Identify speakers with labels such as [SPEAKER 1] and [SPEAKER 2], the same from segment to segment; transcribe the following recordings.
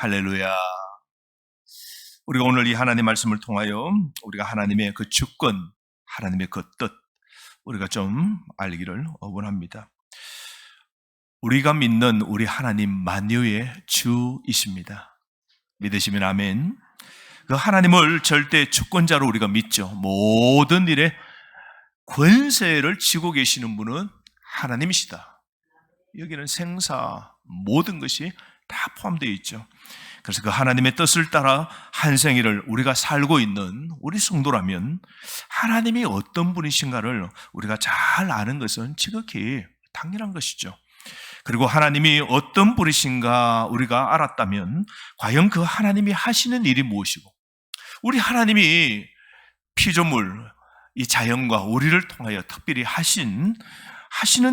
[SPEAKER 1] 할렐루야. 우리가 오늘 이 하나님 말씀을 통하여 우리가 하나님의 그 주권, 하나님의 그 뜻, 우리가 좀 알기를 원합니다. 우리가 믿는 우리 하나님 만유의 주이십니다. 믿으시면 아멘. 그 하나님을 절대 주권자로 우리가 믿죠. 모든 일에 권세를 쥐고 계시는 분은 하나님이시다. 여기는 생사, 모든 것이 다 포함되어 있죠. 그래서 그 하나님의 뜻을 따라 한 생일을 우리가 살고 있는 우리 성도라면 하나님이 어떤 분이신가를 우리가 잘 아는 것은 지극히 당연한 것이죠. 그리고 하나님이 어떤 분이신가 우리가 알았다면 과연 그 하나님이 하시는 일이 무엇이고, 우리 하나님이 피조물, 이 자연과 우리를 통하여 특별히 하시는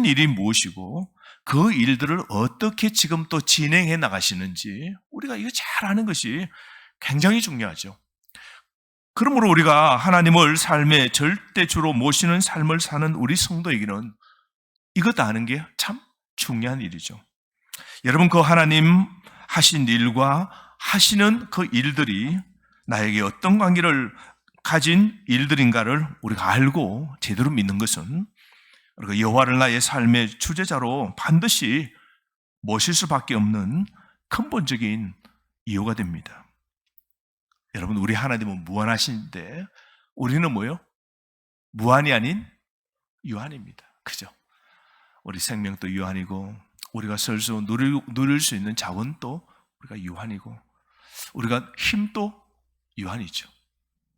[SPEAKER 1] 일이 무엇이고, 그 일들을 어떻게 지금 또 진행해 나가시는지 우리가 이거 잘 아는 것이 굉장히 중요하죠. 그러므로 우리가 하나님을 삶의 절대주로 모시는 삶을 사는 우리 성도에게는 이것 아는 게 참 중요한 일이죠. 여러분, 그 하나님 하신 일과 하시는 그 일들이 나에게 어떤 관계를 가진 일들인가를 우리가 알고 제대로 믿는 것은 여호와를 나의 삶의 주제자로 반드시 모실 수밖에 없는 근본적인 이유가 됩니다. 여러분, 우리 하나님은 무한하신데 우리는 뭐요? 무한이 아닌 유한입니다. 그죠? 우리 생명도 유한이고, 우리가 설수 누릴 수 있는 자원도 우리가 유한이고, 우리가 힘도 유한이죠.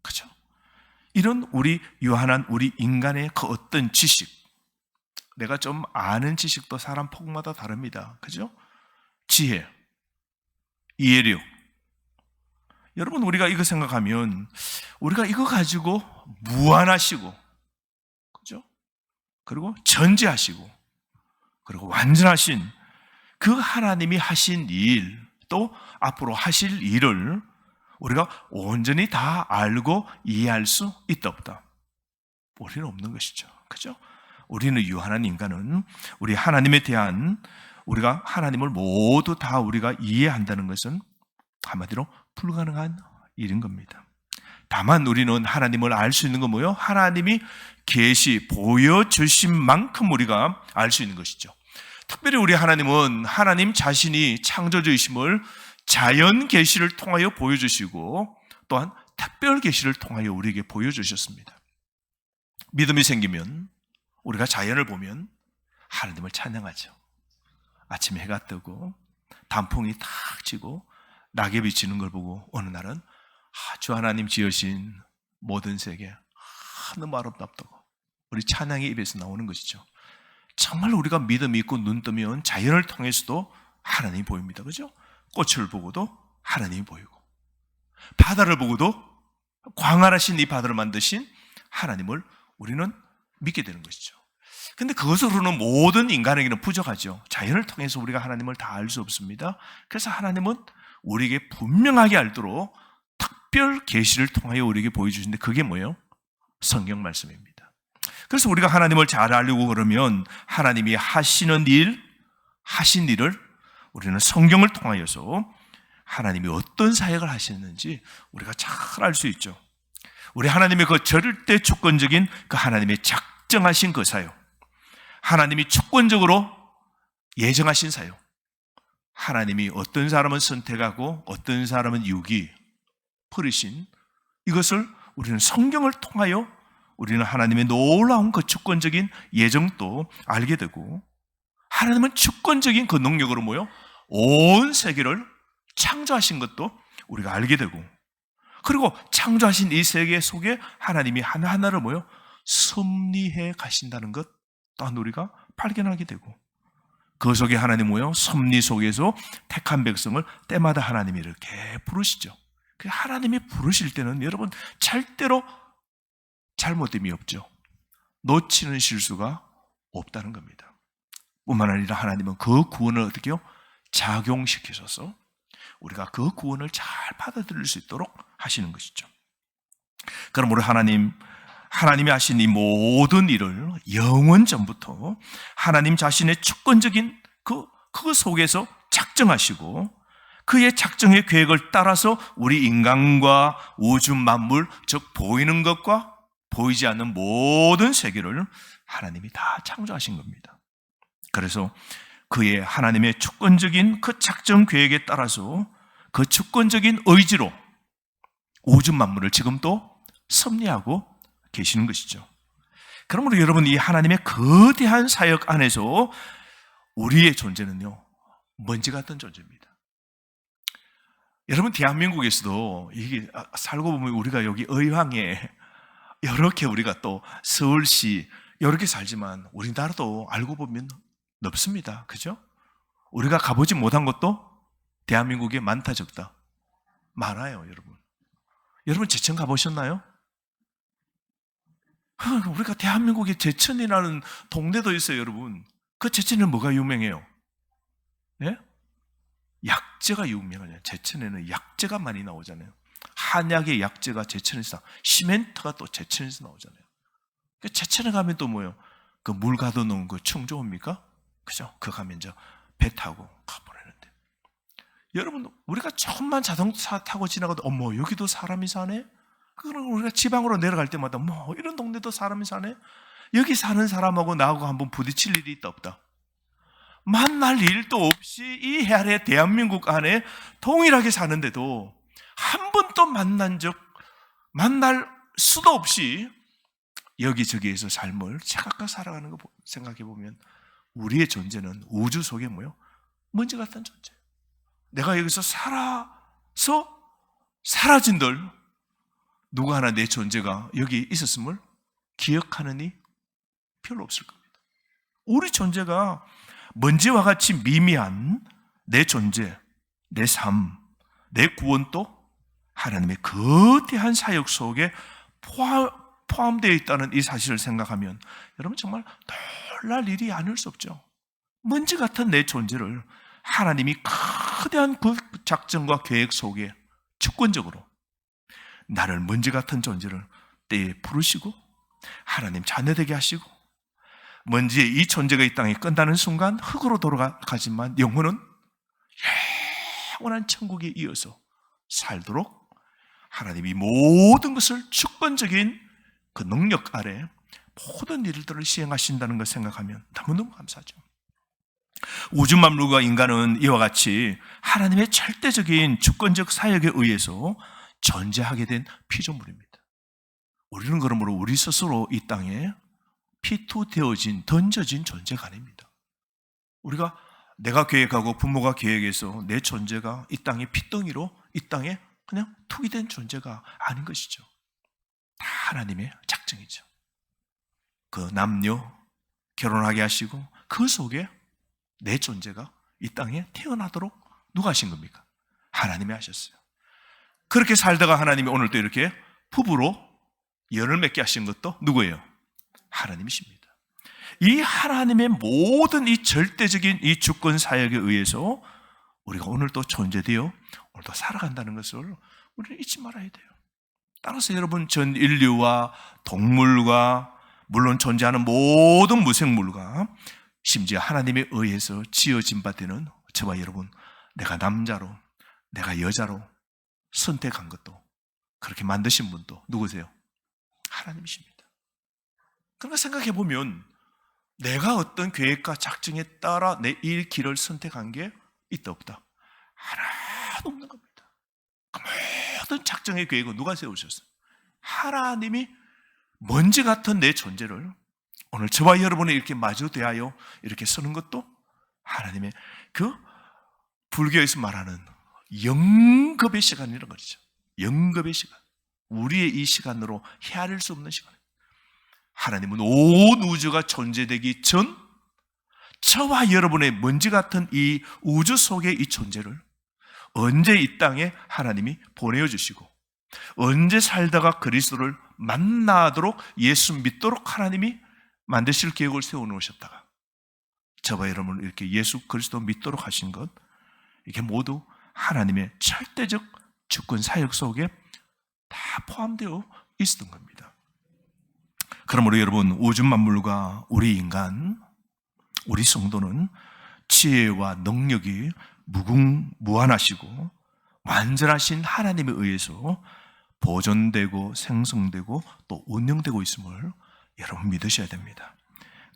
[SPEAKER 1] 그죠? 이런 우리 유한한 우리 인간의 그 어떤 지식, 내가 좀 아는 지식도 사람 폭마다 다릅니다. 그죠? 지혜, 이해력. 여러분, 우리가 이거 생각하면 우리가 이거 가지고 무한하시고, 그죠? 그리고 전지하시고, 그리고 완전하신 그 하나님이 하신 일, 또 앞으로 하실 일을 우리가 온전히 다 알고 이해할 수 있다 없다? 우리는 없는 것이죠. 그죠? 우리는 유한한 인간은 우리 하나님에 대한, 우리가 하나님을 모두 다 우리가 이해한다는 것은 한마디로 불가능한 일인 겁니다. 다만 우리는 하나님을 알 수 있는 건 뭐예요? 하나님이 보여주신 만큼 우리가 알 수 있는 것이죠. 특별히 우리 하나님은 하나님 자신이 창조주이심을 자연 계시를 통하여 보여주시고, 또한 특별 계시를 통하여 우리에게 보여주셨습니다. 믿음이 생기면 우리가 자연을 보면 하나님을 찬양하죠. 아침에 해가 뜨고 단풍이 탁 지고 낙엽이 지는 걸 보고 어느 날은 주 하나님 지으신 모든 세계 너무 아름답다고 우리 찬양의 입에서 나오는 것이죠. 정말 우리가 믿음이 있고 눈 뜨면 자연을 통해서도 하나님이 보입니다. 그죠? 꽃을 보고도 하나님이 보이고, 바다를 보고도 광활하신 이 바다를 만드신 하나님을 우리는 믿게 되는 것이죠. 근데 그것으로는 모든 인간에게는 부족하죠. 자연을 통해서 우리가 하나님을 다 알 수 없습니다. 그래서 하나님은 우리에게 분명하게 알도록 특별 계시를 통하여 우리에게 보여주시는데, 그게 뭐예요? 성경 말씀입니다. 그래서 우리가 하나님을 잘 알려고 그러면 하나님이 하시는 일, 하신 일을 우리는 성경을 통하여서 하나님이 어떤 사역을 하시는지 우리가 잘 알 수 있죠. 우리 하나님의 그 절대 주권적인 그 하나님의 작정하신 그 사역, 하나님이 주권적으로 예정하신 사역, 하나님이 어떤 사람은 선택하고 어떤 사람은 유기, 버리신, 이것을 우리는 성경을 통하여 우리는 하나님의 놀라운 그 주권적인 예정도 알게 되고, 하나님은 주권적인 그 능력으로 뭐요? 온 세계를 창조하신 것도 우리가 알게 되고, 그리고 창조하신 이 세계 속에 하나님이 하나하나를 뭐요? 섭리해 가신다는 것 또한 우리가 발견하게 되고, 그 속에 하나님 뭐요? 섭리 속에서 택한 백성을 때마다 하나님이 이렇게 부르시죠. 그 하나님이 부르실 때는 여러분 절대로 잘못됨이 없죠. 놓치는 실수가 없다는 겁니다. 뿐만 아니라 하나님은 그 구원을 어떻게 해요? 작용시키셔서 우리가 그 구원을 잘 받아들일 수 있도록 하시는 것이죠. 그러므로 하나님이 하신 이 모든 일을 영원 전부터 하나님 자신의 주권적인 그 속에서 작정하시고, 그의 작정의 계획을 따라서 우리 인간과 우주 만물, 즉 보이는 것과 보이지 않는 모든 세계를 하나님이 다 창조하신 겁니다. 그래서 그의 하나님의 주권적인 그 작정 계획에 따라서 그 주권적인 의지로 우주 만물을 지금 또 섭리하고 계시는 것이죠. 그러므로 여러분, 이 하나님의 거대한 사역 안에서 우리의 존재는요, 먼지 같은 존재입니다. 여러분, 대한민국에서도 이게 살고 보면 우리가 여기 의왕에 이렇게 우리가 또 서울시 이렇게 살지만 우리나라도 알고 보면 넓습니다. 그죠? 우리가 가보지 못한 것도 대한민국에 많다 적다 많아요. 여러분 제천 가보셨나요? 우리가 대한민국에 제천이라는 동네도 있어요. 여러분, 그 제천은 뭐가 유명해요? 예? 약재가 유명하잖아요. 제천에는 약재가 많이 나오잖아요. 한약의 약재가 제천에서, 시멘트가 또 제천에서 나오잖아요. 제천에 가면 또 뭐예요? 그 물 가둬놓은 그 충조입니까? 그죠? 그 가면 이제 배 타고 가보려는데, 여러분, 우리가 조금만 자동차 타고 지나가도 어머, 여기도 사람이 사네? 그럼 우리가 지방으로 내려갈 때마다 뭐 이런 동네도 사람이 사네? 여기 사는 사람하고 나하고 한번 부딪힐 일이 있다 없다? 만날 일도 없이 이 아래 대한민국 안에 동일하게 사는데도 한 번도 만날 수도 없이 여기저기에서 삶을 착각하고 살아가는 거 생각해 보면 우리의 존재는 우주 속에 뭐요? 먼지 같은 존재예요. 내가 여기서 살아서 사라진들 누구 하나 내 존재가 여기 있었음을 기억하는 이 별로 없을 겁니다. 우리 존재가 먼지와 같이 미미한 내 존재, 내 삶, 내 구원도 하나님의 거대한 사역 속에 포함되어 있다는 이 사실을 생각하면 여러분 정말 놀랄 일이 아닐 수 없죠. 먼지 같은 내 존재를 하나님이 거대한 그 작정과 계획 속에 주권적으로 나를 먼지 같은 존재를 때에 부르시고 하나님 자녀되게 하시고, 먼지의 이 존재가 이 땅에 끝나는 순간 흙으로 돌아가지만 영혼은 영원한 천국에 이어서 살도록 하나님이 모든 것을 주권적인 그 능력 아래 모든 일들을 시행하신다는 걸 생각하면 너무너무 감사하죠. 우주 만물과 인간은 이와 같이 하나님의 절대적인 주권적 사역에 의해서 존재하게 된 피조물입니다. 우리는 그러므로 우리 스스로 이 땅에 피투되어진, 던져진 존재가 아닙니다. 내가 계획하고 부모가 계획해서 내 존재가 이 땅에 핏덩이로 이 땅에 그냥 투기된 존재가 아닌 것이죠. 다 하나님의 작정이죠. 그 남녀 결혼하게 하시고 그 속에 내 존재가 이 땅에 태어나도록 누가 하신 겁니까? 하나님이 하셨어요. 그렇게 살다가 하나님이 오늘 또 이렇게 부부로 열을 맺게 하신 것도 누구예요? 하나님이십니다. 이 하나님의 모든 이 절대적인 이 주권 사역에 의해서 우리가 오늘 또 존재되어 오늘도 살아간다는 것을 우리는 잊지 말아야 돼요. 따라서 여러분, 전 인류와 동물과 물론 존재하는 모든 무생물과 심지어 하나님에 의해서 지어진 바 되는 저와 여러분, 내가 남자로 내가 여자로 선택한 것도, 그렇게 만드신 분도 누구세요? 하나님이십니다. 그러니까 생각해 보면 내가 어떤 계획과 작정에 따라 내 이 길을 선택한 게 있다 없다? 하나도 없는 겁니다. 그 모든 작정의 계획은 누가 세우셨어요? 하나님이 먼지 같은 내 존재를 오늘 저와 여러분이 이렇게 마주 대하여 이렇게 서는 것도 하나님의 그 불교에서 말하는 영겁의 시간이라는 것이죠. 영겁의 시간. 우리의 이 시간으로 헤아릴 수 없는 시간. 하나님은 온 우주가 존재되기 전 저와 여러분의 먼지 같은 이 우주 속의 이 존재를 언제 이 땅에 하나님이 보내어 주시고 언제 살다가 그리스도를 만나도록 예수 믿도록 하나님이 만드실 계획을 세워놓으셨다가 저와 여러분을 이렇게 예수 그리스도 믿도록 하신 것, 이게 모두 하나님의 절대적 주권 사역 속에 다 포함되어 있었던 겁니다. 그러므로 여러분, 우주 만물과 우리 인간, 우리 성도는 지혜와 능력이 무한하시고 완전하신 하나님에 의해서 보존되고 생성되고 또 운영되고 있음을 여러분 믿으셔야 됩니다.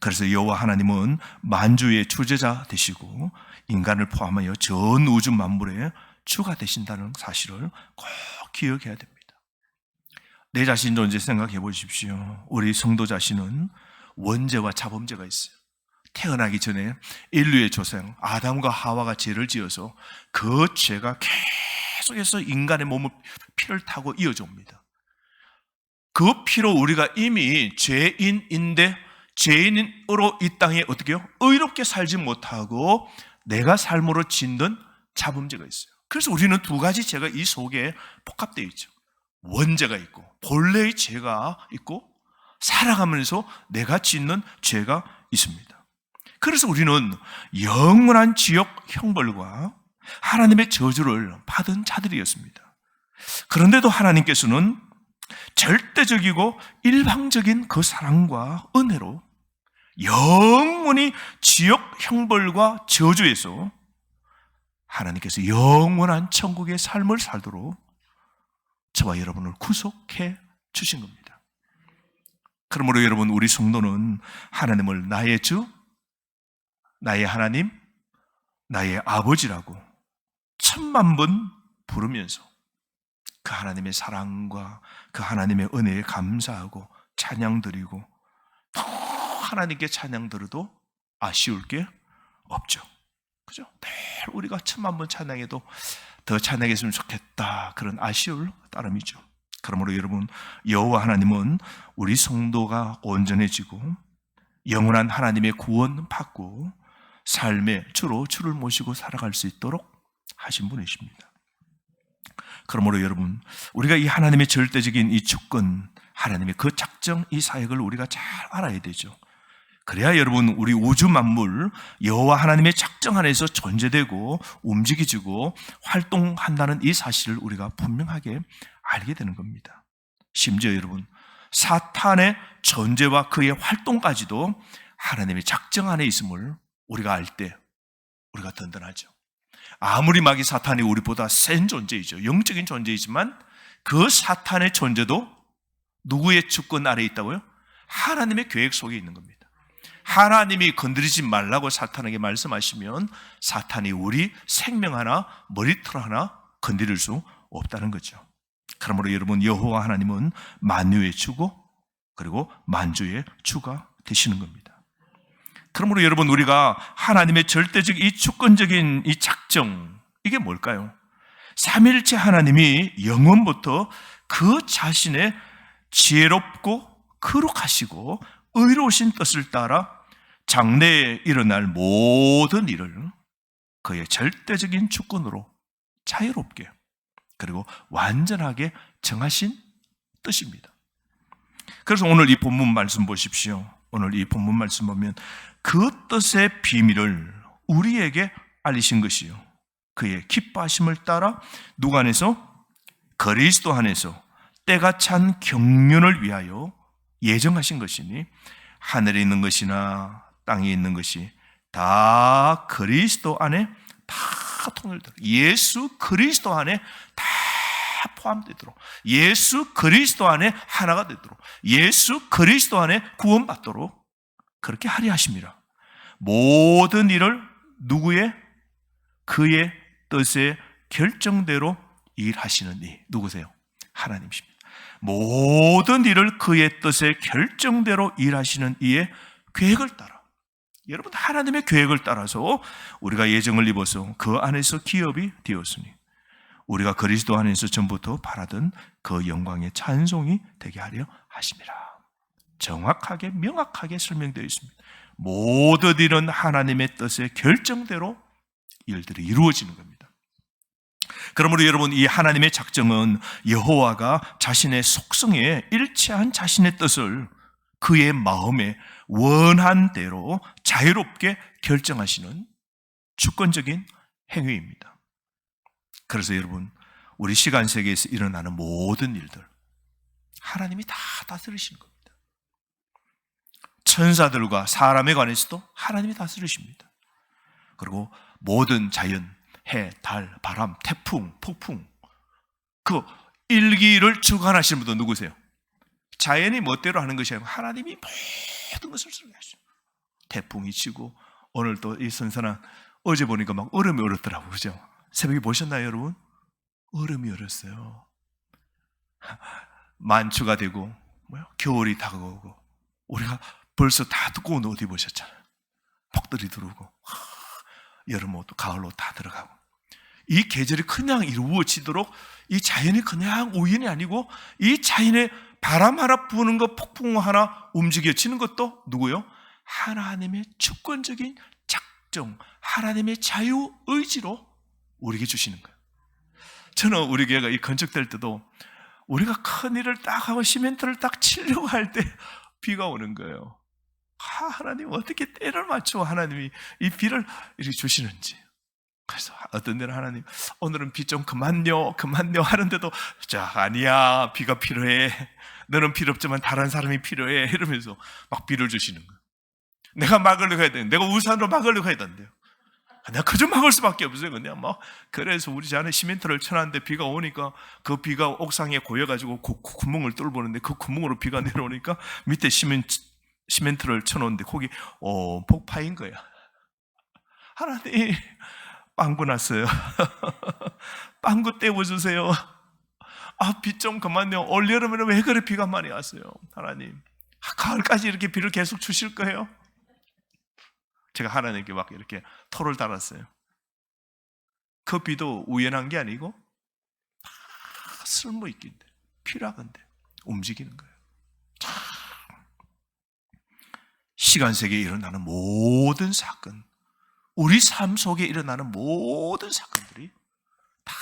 [SPEAKER 1] 그래서 여호와 하나님은 만주의 주재자 되시고 인간을 포함하여 전 우주 만물의 주가 되신다는 사실을 꼭 기억해야 됩니다. 내 자신 존재 생각해 보십시오. 우리 성도 자신은 원죄와 자범죄가 있어요. 태어나기 전에 인류의 조상 아담과 하와가 죄를 지어서 그 죄가 계속해서 인간의 몸을 피를 타고 이어져 옵니다. 그 피로 우리가 이미 죄인인데 죄인으로 이 땅에 어떻게 해요? 의롭게 살지 못하고 내가 삶으로 짓는 자범죄가 있어요. 그래서 우리는 두 가지 죄가 이 속에 복합되어 있죠. 원죄가 있고 본래의 죄가 있고 살아가면서 내가 짓는 죄가 있습니다. 그래서 우리는 영원한 지옥 형벌과 하나님의 저주를 받은 자들이었습니다. 그런데도 하나님께서는 절대적이고 일방적인 그 사랑과 은혜로 영원히 지옥 형벌과 저주에서 하나님께서 영원한 천국의 삶을 살도록 저와 여러분을 구속해 주신 겁니다. 그러므로 여러분, 우리 성도는 하나님을 나의 주, 나의 하나님, 나의 아버지라고 10,000번 부르면서 그 하나님의 사랑과 그 하나님의 은혜에 감사하고 찬양 드리고 또 하나님께 찬양 드려도 아쉬울 게 없죠. 그죠? 늘 우리가 10,000번 찬양해도 더 찬양했으면 좋겠다, 그런 아쉬울 따름이죠. 그러므로 여러분, 여호와 하나님은 우리 성도가 온전해지고 영원한 하나님의 구원 받고 삶의 주로 주를 모시고 살아갈 수 있도록 하신 분이십니다. 그러므로 여러분, 우리가 이 하나님의 절대적인 이 주권, 하나님의 그 작정, 이 사역을 우리가 잘 알아야 되죠. 그래야 여러분, 우리 우주 만물 여호와 하나님의 작정 안에서 존재되고 움직이지고 활동한다는 이 사실을 우리가 분명하게 알게 되는 겁니다. 심지어 여러분, 사탄의 존재와 그의 활동까지도 하나님의 작정 안에 있음을 우리가 알 때 우리가 든든하죠. 아무리 마귀 사탄이 우리보다 센 존재이죠. 영적인 존재이지만 그 사탄의 존재도 누구의 주권 아래에 있다고요? 하나님의 계획 속에 있는 겁니다. 하나님이 건드리지 말라고 사탄에게 말씀하시면 사탄이 우리 생명 하나, 머리털 하나 건드릴 수 없다는 거죠. 그러므로 여러분, 여호와 하나님은 만유의 주고 그리고 만주의 주가 되시는 겁니다. 그러므로 여러분, 우리가 하나님의 절대적 이 주권적인 이 작정, 이게 뭘까요? 삼위일체 하나님이 영원부터 그 자신의 지혜롭고 거룩하시고 의로우신 뜻을 따라 장래에 일어날 모든 일을 그의 절대적인 주권으로 자유롭게 그리고 완전하게 정하신 뜻입니다. 그래서 오늘 이 본문 말씀 보십시오. 오늘 이 본문 말씀 보면 그 뜻의 비밀을 우리에게 알리신 것이요, 그의 기뻐하심을 따라 누구 안에서? 그리스도 안에서 때가 찬 경륜을 위하여 예정하신 것이니 하늘에 있는 것이나 땅에 있는 것이 다 그리스도 안에 다 통일되도록, 예수 그리스도 안에 다 포함되도록, 예수 그리스도 안에 하나가 되도록, 예수 그리스도 안에 구원받도록 그렇게 하려 하심이라. 모든 일을 누구의? 그의 뜻의 결정대로 일하시는 이 누구세요? 하나님이십니다. 모든 일을 그의 뜻의 결정대로 일하시는 이의 계획을 따라, 여러분, 하나님의 계획을 따라서 우리가 예정을 입어서 그 안에서 기업이 되었으니 우리가 그리스도 안에서 전부터 바라던 그 영광의 찬송이 되게 하려 하심이라. 정확하게 명확하게 설명되어 있습니다. 모든 일은 하나님의 뜻의 결정대로 일들이 이루어지는 겁니다. 그러므로 여러분, 이 하나님의 작정은 여호와가 자신의 속성에 일치한 자신의 뜻을 그의 마음에 원한 대로 자유롭게 결정하시는 주권적인 행위입니다. 그래서 여러분, 우리 시간 세계에서 일어나는 모든 일들 하나님이 다 다스리시는 겁니다. 천사들과 사람에 관해서도 하나님이 다스리십니다. 그리고 모든 자연, 해, 달, 바람, 태풍, 폭풍, 그 일기를 주관하시는 분도 누구세요? 자연이 멋대로 하는 것이 아니고 하나님이 모든 것을 설계하시죠. 태풍이 치고, 오늘 또 이 선선한, 어제 보니까 막 얼음이 얼었더라고요. 그죠? 새벽에 보셨나요, 여러분? 얼음이 얼었어요. 만추가 되고, 겨울이 다가오고, 우리가 벌써 다 두꺼운 옷 입으셨잖아요. 폭들이 들어오고, 여름 옷, 가을 옷 다 들어가고. 이 계절이 그냥 이루어지도록 이 자연이 그냥 우연이 아니고 이 자연의 바람 하나 부는 것, 폭풍 하나 움직여지는 것도 누구요? 하나님의 주권적인 작정, 하나님의 자유의지로 우리에게 주시는 거예요. 저는 우리 교회가 이 건축될 때도 우리가 큰 일을 딱 하고 시멘트를 딱 치려고 할 때 비가 오는 거예요. 하나님 어떻게 때를 맞춰 하나님이 이 비를 이렇게 주시는지. 그래서 어떤 데는 하나님 오늘은 비 좀 그만요 하는데도 자 아니야 비가 필요해, 너는 필요 없지만 다른 사람이 필요해 이러면서 막 비를 주시는 거예요. 내가 막으려고 해야 되는데, 내가 우산으로 막으려고 해야 된대요. 내가 그저 막을 수밖에 없어요. 그냥 막 그래서 우리 집 안에 시멘트를 쳐놨는데 비가 오니까 그 비가 옥상에 고여가지고 구멍을 뚫어보는데 그 구멍으로 비가 내려오니까 밑에 시멘트를 쳐놓는데 거기 폭파인 거야. 하나님 빵구 났어요. 빵구 떼어주세요. 비 좀 그만요. 올여름에는 왜 그래 비가 많이 왔어요. 하나님 가을까지 이렇게 비를 계속 주실 거예요? 제가 하나님께 막 이렇게 토를 달았어요. 그 비도 우연한 게 아니고 다 쓸모 있긴데 필요한데 움직이는 거예요. 시간 세계에 일어나는 모든 사건, 우리 삶 속에 일어나는 모든 사건들이 다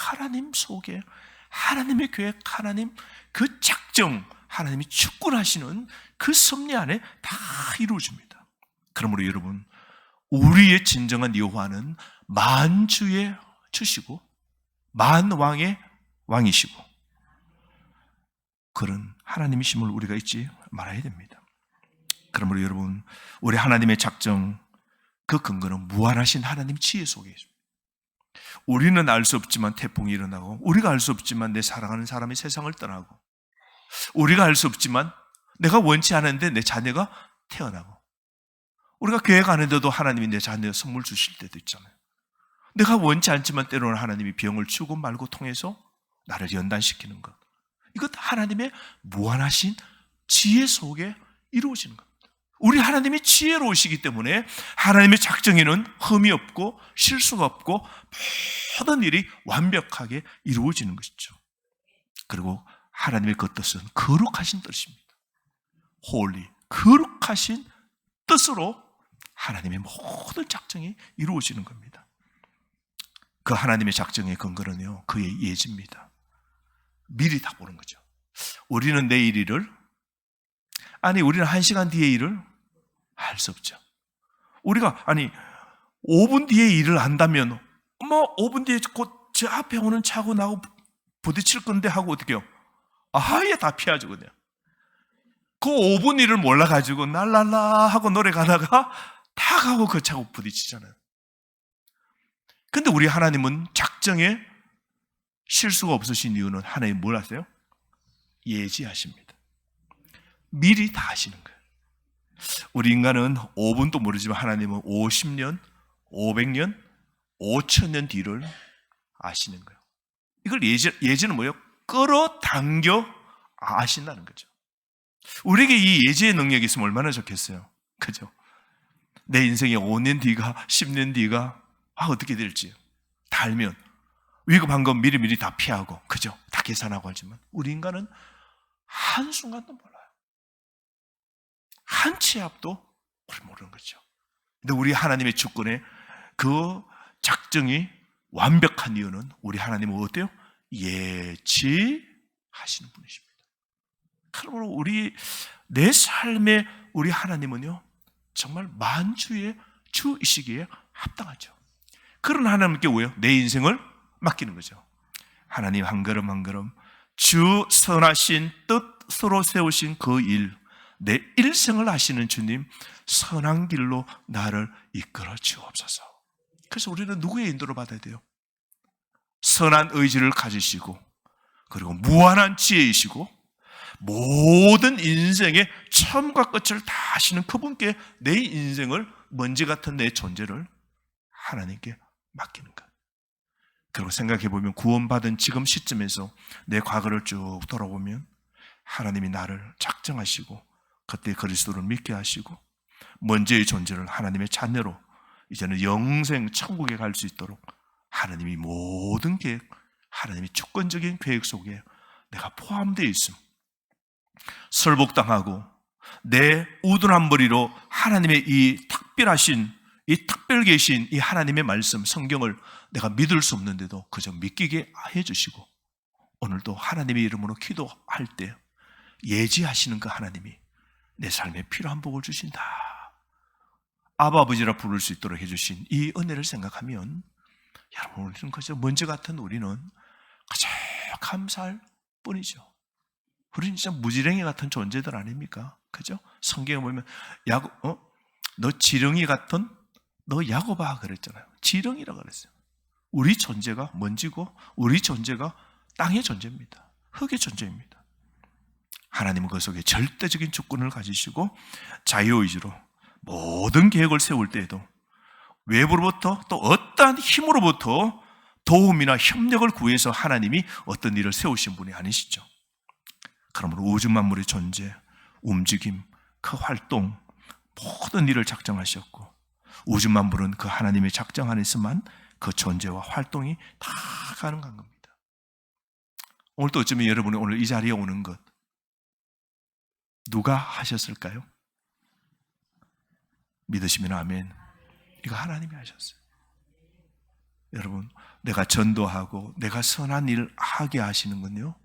[SPEAKER 1] 하나님 속에, 하나님의 계획, 하나님 그 작정, 하나님이 축권하시는 그 섭리 안에 다 이루어집니다. 그러므로 여러분, 우리의 진정한 여호와는 만주의 주시고 만왕의 왕이시고 그런 하나님이심을 우리가 잊지 말아야 됩니다. 그러므로 여러분, 우리 하나님의 작정, 그 근거는 무한하신 하나님 지혜 속에 있습니다. 우리는 알 수 없지만 태풍이 일어나고, 우리가 알 수 없지만 내 사랑하는 사람이 세상을 떠나고, 우리가 알 수 없지만 내가 원치 않은데 내 자녀가 태어나고, 우리가 계획 안 했는데도 하나님이 내 자녀 선물 주실 때도 있잖아요. 내가 원치 않지만 때로는 하나님이 병을 주고 말고 통해서 나를 연단시키는 것, 이것 하나님의 무한하신 지혜 속에 이루어지는 겁니다. 우리 하나님이 지혜로우시기 때문에 하나님의 작정에는 흠이 없고 실수가 없고 모든 일이 완벽하게 이루어지는 것이죠. 그리고 하나님의 그 뜻은 거룩하신 뜻입니다. 홀리, 거룩하신 뜻으로 하나님의 모든 작정이 이루어지는 겁니다. 그 하나님의 작정의 근거는요, 그의 예지입니다. 미리 다 보는 거죠. 우리는 내일 일을, 우리는 1시간 뒤의 일을 알 수 없죠. 우리가 5분 뒤에 일을 안다면 5분 뒤에 곧 제 앞에 오는 차고 나하고 부딪힐 건데 하고 어떻게 해요? 아예 다 피하죠. 그냥 그 5분 일을 몰라가지고 날랄라 하고 노래 가다가 다 가고 그 차고 부딪히잖아요. 근데 우리 하나님은 작정에 실수가 없으신 이유는 하나님 뭘 하세요? 예지하십니다. 미리 다 하시는 거예요. 우리 인간은 5분도 모르지만 하나님은 50년, 500년, 5000년 뒤를 아시는 거예요. 이걸 예지는 뭐예요? 끌어당겨 아신다는 거죠. 우리에게 이 예지의 능력이 있으면 얼마나 좋겠어요. 그죠? 내 인생에 5년 뒤가, 10년 뒤가 어떻게 될지 다 알면 위급한 건 미리미리 다 피하고, 그죠? 다 계산하고 하지만 우리 인간은 한순간도 몰라요. 한 치 앞도 우리 모르는 거죠. 근데 우리 하나님의 주권에 그 작정이 완벽한 이유는 우리 하나님은 어때요? 예지하시는 분이십니다. 그러므로 내 삶에 우리 하나님은요, 정말 만주의 주이시기에 합당하죠. 그런 하나님께 왜요? 내 인생을 맡기는 거죠. 하나님 한 걸음 한 걸음 주 선하신 뜻으로 세우신 그 일, 내 일생을 아시는 주님, 선한 길로 나를 이끌어 주옵소서. 그래서 우리는 누구의 인도를 받아야 돼요? 선한 의지를 가지시고, 그리고 무한한 지혜이시고, 모든 인생의 처음과 끝을 다 아시는 그분께 내 인생을, 먼지 같은 내 존재를 하나님께 맡기는 것. 그리고 생각해보면 구원받은 지금 시점에서 내 과거를 쭉 돌아보면 하나님이 나를 작정하시고 그때 그리스도를 믿게 하시고 먼지의 존재를 하나님의 자녀로 이제는 영생 천국에 갈 수 있도록 하나님이 모든 계획, 하나님의 주권적인 계획 속에 내가 포함되어 있음. 설복당하고 내 우둔한 머리로 하나님의 이 특별하신, 이 특별 계신 이 하나님의 말씀, 성경을 내가 믿을 수 없는데도 그저 믿기게 해주시고, 오늘도 하나님의 이름으로 기도할 때 예지하시는 그 하나님이 내 삶에 필요한 복을 주신다, 아바 아버지라 부를 수 있도록 해주신 이 은혜를 생각하면, 여러분, 우리는 그저 먼지 같은 우리는 그저 감사할 뿐이죠. 우리는 진짜 무지랭이 같은 존재들 아닙니까? 그죠? 성경에 보면 너 지렁이 같은, 너 야곱아 그랬잖아요. 지렁이라고 그랬어요. 우리 존재가 먼지고 우리 존재가 땅의 존재입니다. 흙의 존재입니다. 하나님은 그 속에 절대적인 주권을 가지시고 자유의지로 모든 계획을 세울 때에도 외부로부터 또 어떠한 힘으로부터 도움이나 협력을 구해서 하나님이 어떤 일을 세우신 분이 아니시죠. 그러므로 우주 만물의 존재, 움직임, 그 활동, 모든 일을 작정하셨고 우주 만물은 그 하나님의 작정 안에서만 그 존재와 활동이 다 가능한 겁니다. 오늘 또 어쩌면 여러분이 오늘 이 자리에 오는 것 누가 하셨을까요? 믿으시면 아멘. 이거 하나님이 하셨어요. 여러분, 내가 전도하고 내가 선한 일을 하게 하시는 건요,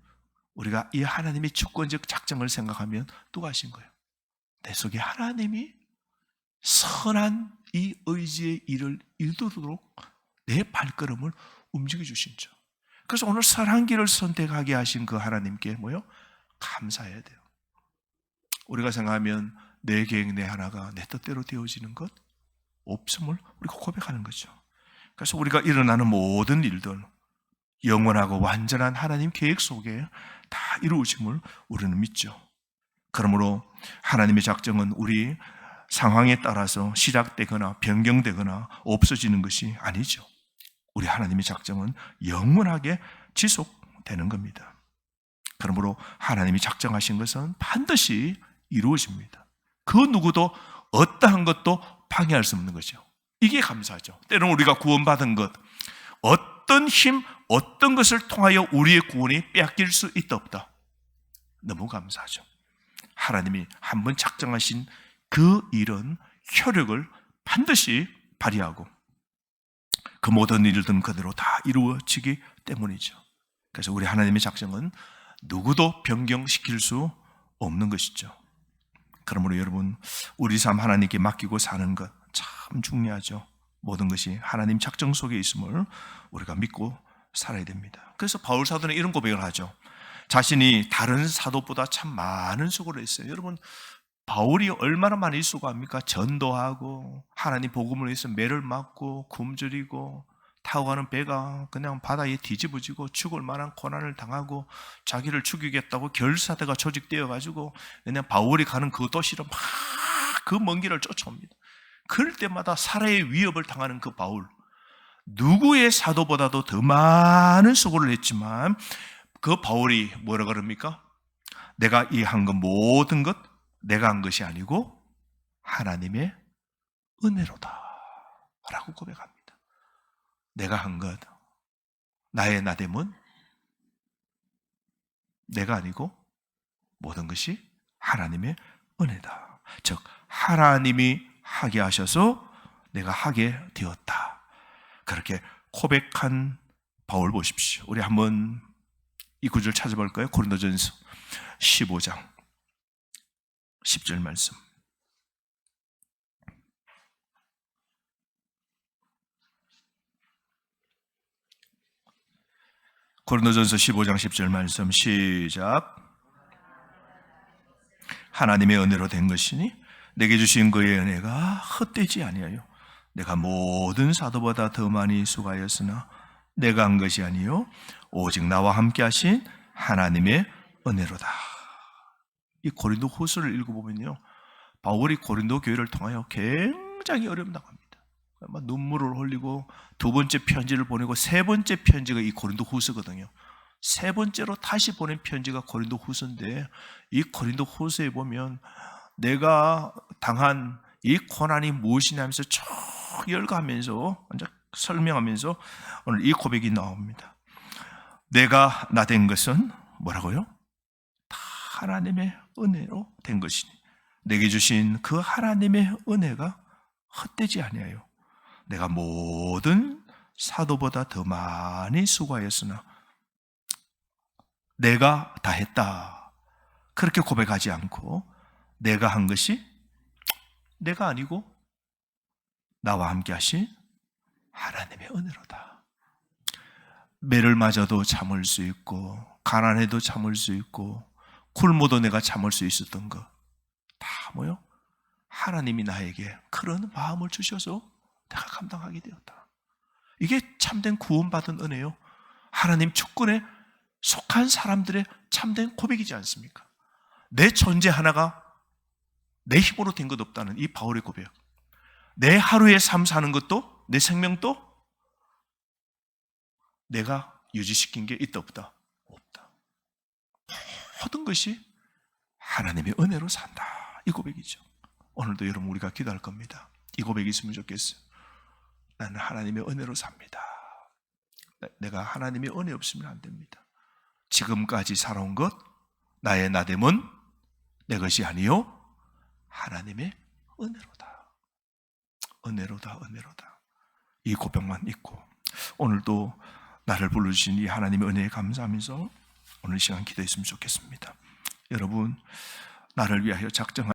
[SPEAKER 1] 우리가 이 하나님의 주권적 작정을 생각하면 누가 하신 거예요? 내 속에 하나님이 선한 이 의지의 일을 이루도록 내 발걸음을 움직여 주신죠. 그래서 오늘 선한 길을 선택하게 하신 그 하나님께 뭐요? 감사해야 돼요. 우리가 생각하면 내 계획 내 하나가 내 뜻대로 되어지는 것 없음을 우리가 고백하는 거죠. 그래서 우리가 일어나는 모든 일들 영원하고 완전한 하나님 계획 속에 다 이루어짐을 우리는 믿죠. 그러므로 하나님의 작정은 우리 상황에 따라서 시작되거나 변경되거나 없어지는 것이 아니죠. 우리 하나님의 작정은 영원하게 지속되는 겁니다. 그러므로 하나님이 작정하신 것은 반드시 이루어집니다. 그 누구도 어떠한 것도 방해할 수 없는 거죠. 이게 감사하죠. 때로는 우리가 구원받은 것, 어떤 힘, 어떤 것을 통하여 우리의 구원이 빼앗길 수 있다 없다, 너무 감사하죠. 하나님이 한번 작정하신 그 일은 효력을 반드시 발휘하고 그 모든 일들은 그대로 다 이루어지기 때문이죠. 그래서 우리 하나님의 작정은 누구도 변경시킬 수 없는 것이죠. 그러므로 여러분, 우리 삶 하나님께 맡기고 사는 것 참 중요하죠. 모든 것이 하나님 작정 속에 있음을 우리가 믿고 살아야 됩니다. 그래서 바울 사도는 이런 고백을 하죠. 자신이 다른 사도보다 참 많은 수고를 했어요. 여러분, 바울이 얼마나 많이 수고합니까? 전도하고 하나님 복음을 위해서 매를 맞고 굶주리고 타고 가는 배가 그냥 바다에 뒤집어지고 죽을 만한 고난을 당하고 자기를 죽이겠다고 결사대가 조직되어 가지고 그냥 바울이 가는 그 도시로 막 그 먼 길을 쫓아옵니다. 그럴 때마다 살해의 위협을 당하는 그 바울, 누구의 사도보다도 더 많은 수고를 했지만 그 바울이 뭐라 그럽니까? 내가 이 한 것 모든 것 내가 한 것이 아니고 하나님의 은혜로다 라고 고백합니다. 내가 한 것, 나의 나됨은 내가 아니고 모든 것이 하나님의 은혜다. 즉 하나님이 하게 하셔서 내가 하게 되었다. 그렇게 고백한 바울 보십시오. 우리 한번 이 구절 찾아볼까요? 고린도전서 15장 10절 말씀. 고린도전서 15장 10절 말씀 시작. 하나님의 은혜로 된 것이니 내게 주신 그의 은혜가 헛되지 아니하여 내가 모든 사도보다 더 많이 수고하였으나 내가 한 것이 아니요 오직 나와 함께 하신 하나님의 은혜로다. 이 고린도 후서를 읽어보면요, 바울이 고린도 교회를 통하여 굉장히 어려움 당합니다. 막 눈물을 흘리고 두 번째 편지를 보내고 세 번째 편지가 이 고린도 후서거든요. 세 번째로 다시 보낸 편지가 고린도 후서인데, 이 고린도 후서에 보면 내가 당한 이 고난이 무엇이냐 하면서 쭉 열거하면서 설명하면서 오늘 이 고백이 나옵니다. 내가 나 된 것은 뭐라고요? 다 하나님의 은혜로 된 것이니 내게 주신 그 하나님의 은혜가 헛되지 아니하여 내가 모든 사도보다 더 많이 수고하였으나 내가 다 했다, 그렇게 고백하지 않고 내가 한 것이 내가 아니고 나와 함께 하신 하나님의 은혜로다. 매를 맞아도 참을 수 있고 가난해도 참을 수 있고 굶어도 내가 참을 수 있었던 것 다 뭐요? 하나님이 나에게 그런 마음을 주셔서 내가 감당하게 되었다. 이게 참된 구원받은 은혜요, 하나님 주권에 속한 사람들의 참된 고백이지 않습니까? 내 존재 하나가 내 힘으로 된 것 없다는 이 바울의 고백. 내 하루의 삶 사는 것도, 내 생명도 내가 유지시킨 게 있다 없다? 없다. 모든 것이 하나님의 은혜로 산다, 이 고백이죠. 오늘도 여러분 우리가 기도할 겁니다. 이 고백이 있으면 좋겠어요. 나는 하나님의 은혜로 삽니다. 내가 하나님의 은혜 없으면 안 됩니다. 지금까지 살아온 것, 나의 나됨은 내 것이 아니요 하나님의 은혜로다. 은혜로다, 은혜로다. 이 고백만 있고 오늘도 나를 불러주신 이 하나님의 은혜에 감사하면서 오늘 시간 기도했으면 좋겠습니다. 여러분, 나를 위하여 작정한